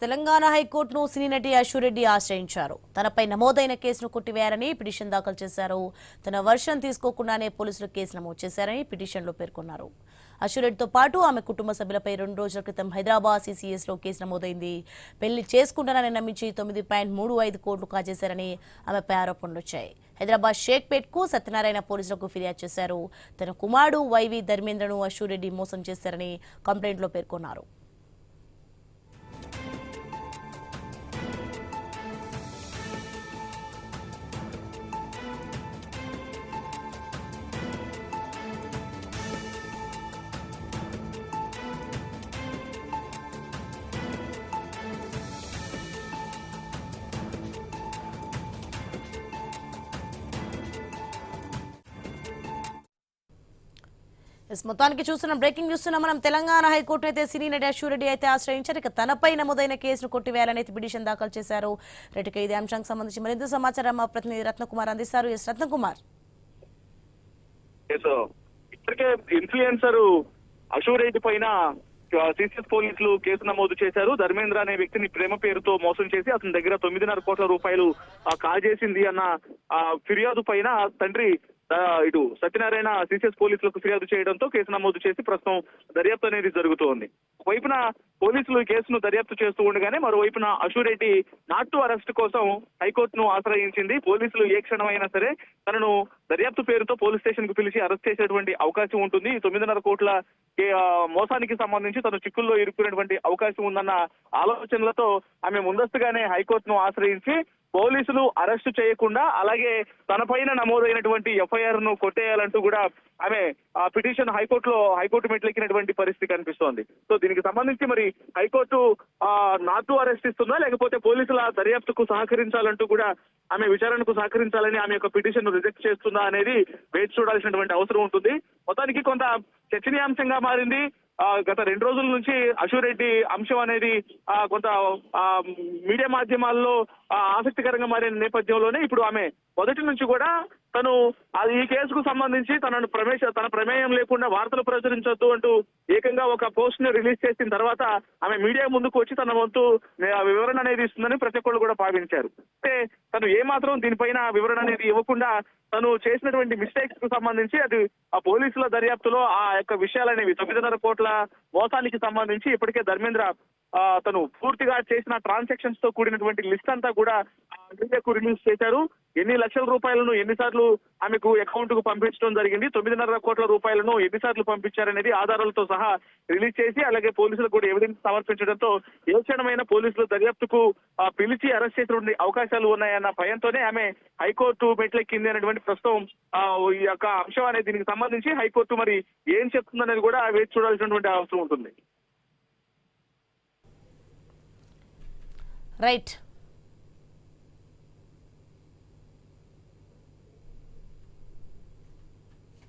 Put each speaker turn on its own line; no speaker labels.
తెలంగాణ హైకోర్టును సినీ నటి అశురెడ్డి ఆశ్రయించారు. తనపై నమోదైన కేసును కొట్టివేయాలని పిటిషన్ దాఖలు చేశారు. తన వర్షన్ తీసుకోకుండానే పోలీసులు కేసు నమోదు చేశారని పిటిషన్లో పేర్కొన్నారు. అశురెడ్డితో పాటు ఆమె కుటుంబ సభ్యులపై 2 రోజుల క్రితం హైదరాబాద్ సిసిఎస్లో కేసు నమోదైంది. పెళ్లి చేసుకుంటానని నమ్మించి 9.35 కోట్లు కాజేశారని ఆమెపై ఆరోపణలు వచ్చాయి. హైదరాబాద్ షేక్పేట్కు సత్యనారాయణ పోలీసులకు ఫిర్యాదు చేశారు. తన కుమారుడు వైవి ధర్మేంద్రను అశురెడ్డి మోసం చేశారని కంప్లైంట్లో పేర్కొన్నారు. మొత్తానికి చూస్తున్న బ్రేకింగ్ న్యూస్ మనం తెలంగాణ హైకోర్టు అయితే సినీ నటి అశురెడ్డి అయితే ఆశ్రయించారు. ఇక తనపై నమోదైన కేసును కొట్టివేయాలని పిటిషన్ దాఖలు చేశారు. రేటుగా ఇదే అంశానికి సంబంధించి మరింత సమాచారం మా ప్రతినిధి రత్నకుమార్ అందిస్తారు. ఎస్ రత్నకుమార్.
ఇప్పటికే ఇన్ఫ్లుయెన్సర్ అశురెడ్డి పైన సిసిఎస్ పోలీసులు కేసు నమోదు చేశారు. ధర్మేంద్ర అనే వ్యక్తిని ప్రేమ పేరుతో మోసం చేసి అతని దగ్గర 9.5 కోట్ల రూపాయలు కాజేసింది అన్న ఫిర్యాదు పైన తండ్రి ఇటు సత్యనారాయణ సిసిఎస్ పోలీసులకు ఫిర్యాదు చేయడంతో కేసు నమోదు చేసి ప్రస్తుతం దర్యాప్తు అనేది జరుగుతోంది. ఒకవైపున పోలీసులు ఈ కేసును దర్యాప్తు చేస్తూ ఉండగానే మరోవైపున అశురెడ్డి నాట్ టు అరెస్ట్ కోసం హైకోర్టును ఆశ్రయించింది. పోలీసులు ఏ క్షణమైనా సరే తనను దర్యాప్తు పేరుతో పోలీస్ స్టేషన్ కు పిలిచి అరెస్ట్ చేసేటువంటి అవకాశం ఉంటుంది. 9.5 కోట్ల మోసానికి సంబంధించి తను చిక్కుల్లో ఇరుక్కునేటువంటి అవకాశం ఉందన్న ఆలోచనలతో ఆమె ముందస్తుగానే హైకోర్టును ఆశ్రయించి పోలీసులు అరెస్టు చేయకుండా అలాగే తన పైన నమోదైనటువంటి ఎఫ్ఐఆర్ ను కొట్టేయాలంటూ కూడా ఆమె పిటిషన్ హైకోర్టు మెట్లెక్కినటువంటి పరిస్థితి కనిపిస్తోంది. సో దీనికి సంబంధించి మరి హైకోర్టు నాట్ టు అరెస్ట్ ఇస్తుందా లేకపోతే పోలీసుల దర్యాప్తుకు సహకరించాలంటూ కూడా ఆమె విచారణకు సహకరించాలని ఆమె యొక్క పిటిషన్ రిజెక్ట్ చేస్తుందా అనేది వేచి చూడాల్సినటువంటి అవసరం ఉంటుంది. మొత్తానికి కొంత చర్చనీయాంశంగా మారింది. గత 2 రోజుల నుంచి అశురెడ్డి అంశం అనేది కొంత మీడియా మాధ్యమాల్లో ఆసక్తికరంగా మారిన నేపథ్యంలోనే ఇప్పుడు ఆమె మొదటి నుంచి కూడా తను ఈ కేసుకు సంబంధించి తన ప్రమేయం లేకుండా వార్తలు ప్రచురించొద్దు అంటూ ఏకంగా ఒక పోస్ట్ ని రిలీజ్ చేసిన తర్వాత ఆమె మీడియా ముందుకు వచ్చి తన వంతు వివరణ అనేది ఇస్తుందని ప్రతి ఒక్కళ్ళు కూడా భావించారు. అంటే తను ఏమాత్రం దీనిపైన వివరణ అనేది ఇవ్వకుండా తను చేసినటువంటి మిస్టేక్స్ కు సంబంధించి అది ఆ పోలీసుల దర్యాప్తులో ఆ యొక్క విషయాలనేవి 9.5 కోట్ల మోసానికి సంబంధించి ఇప్పటికే ధర్మేంద్ర తను పూర్తిగా చేసిన ట్రాన్సాక్షన్స్ తో కూడినటువంటి లిస్ట్ అంతా కూడా మీడియాకు రిలీజ్ చేశారు. ఎన్ని లక్షల రూపాయలను ఎన్నిసార్లు ఆమెకు అకౌంట్ కు పంపించడం జరిగింది, 9.5 కోట్ల రూపాయలను ఎన్నిసార్లు పంపించారనేది ఆధారాలతో సహా రిలీజ్ చేసి అలాగే పోలీసులకు కూడా ఎవిడెన్స్ సమర్పించడంతో ఏ క్షణమైన పోలీసులు దర్యాప్తుకు పిలిచి అరెస్ట్ చేసేటువంటి అవకాశాలు ఉన్నాయన్న భయంతోనే ఆమె హైకోర్టు మెట్లెక్కింది అనేటువంటి ప్రస్తుతం ఈ యొక్క అంశం అనేది దీనికి సంబంధించి హైకోర్టు మరి ఏం చెప్తుందనేది కూడా వేచి చూడాల్సినటువంటి అవసరం ఉంటుంది.
రైట్.